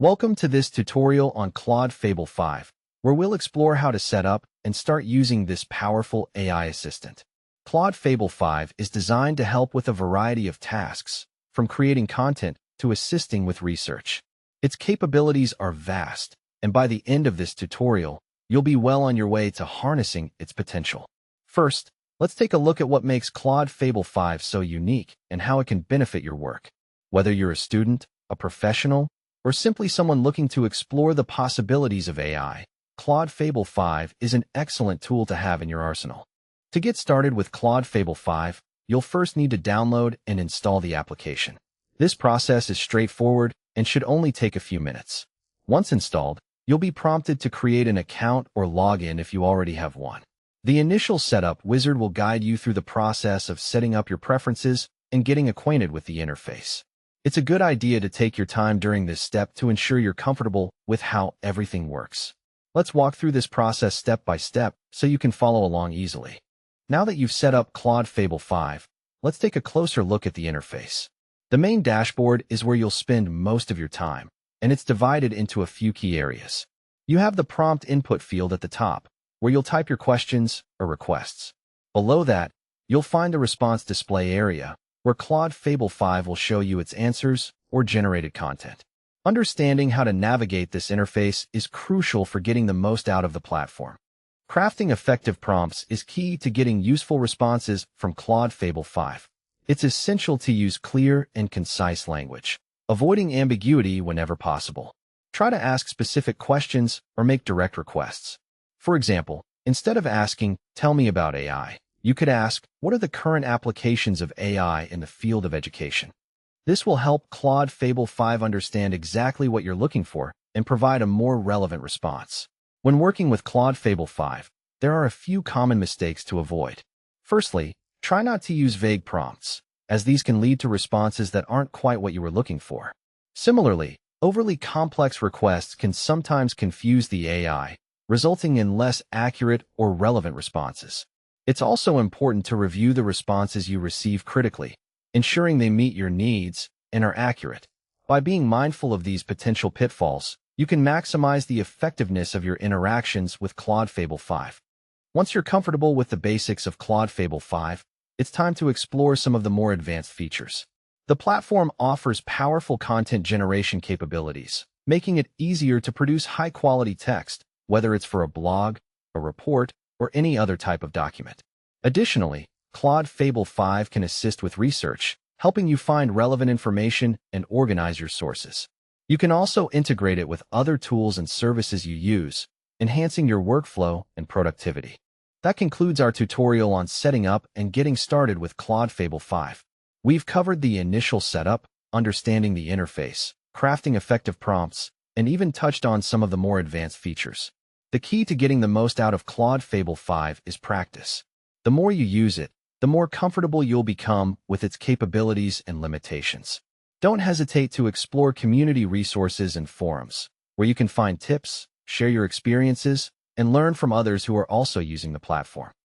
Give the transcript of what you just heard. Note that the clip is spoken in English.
Welcome to this tutorial on Claude Fable 5, where we'll explore how to set up and start using this powerful AI assistant. Claude Fable 5 is designed to help with a variety of tasks, from creating content to assisting with research. Its capabilities are vast, and by the end of this tutorial, you'll be well on your way to harnessing its potential. First, let's take a look at what makes Claude Fable 5 so unique and how it can benefit your work. Whether you're a student, a professional, or simply someone looking to explore the possibilities of AI, Claude Fable 5 is an excellent tool to have in your arsenal. To get started with Claude Fable 5, you'll first need to download and install the application. This process is straightforward and should only take a few minutes. Once installed, you'll be prompted to create an account or log in if you already have one. The initial setup wizard will guide you through the process of setting up your preferences and getting acquainted with the interface. It's a good idea to take your time during this step to ensure you're comfortable with how everything works. Let's walk through this process step by step so you can follow along easily. Now that you've set up Claude Fable 5, let's take a closer look at the interface. The main dashboard is where you'll spend most of your time, and it's divided into a few key areas. You have the prompt input field at the top, where you'll type your questions or requests. Below that, you'll find the response display area, where Claude Fable 5 will show you its answers or generated content. Understanding how to navigate this interface is crucial for getting the most out of the platform. Crafting effective prompts is key to getting useful responses from Claude Fable 5. It's essential to use clear and concise language, avoiding ambiguity whenever possible. Try to ask specific questions or make direct requests. For example, instead of asking, "Tell me about AI," you could ask, "What are the current applications of AI in the field of education?" This will help Claude Fable 5 understand exactly what you're looking for and provide a more relevant response. When working with Claude Fable 5, there are a few common mistakes to avoid. Firstly, try not to use vague prompts, as these can lead to responses that aren't quite what you were looking for. Similarly, overly complex requests can sometimes confuse the AI, resulting in less accurate or relevant responses. It's also important to review the responses you receive critically, ensuring they meet your needs and are accurate. By being mindful of these potential pitfalls, you can maximize the effectiveness of your interactions with Claude Fable 5. Once you're comfortable with the basics of Claude Fable 5, it's time to explore some of the more advanced features. The platform offers powerful content generation capabilities, making it easier to produce high-quality text, whether it's for a blog, a report, or any other type of document. Additionally, Claude Fable 5 can assist with research, helping you find relevant information and organize your sources. You can also integrate it with other tools and services you use, enhancing your workflow and productivity. That concludes our tutorial on setting up and getting started with Claude Fable 5. We've covered the initial setup, understanding the interface, crafting effective prompts, and even touched on some of the more advanced features. The key to getting the most out of Claude Fable 5 is practice. The more you use it, the more comfortable you'll become with its capabilities and limitations. Don't hesitate to explore community resources and forums, where you can find tips, share your experiences, and learn from others who are also using the platform.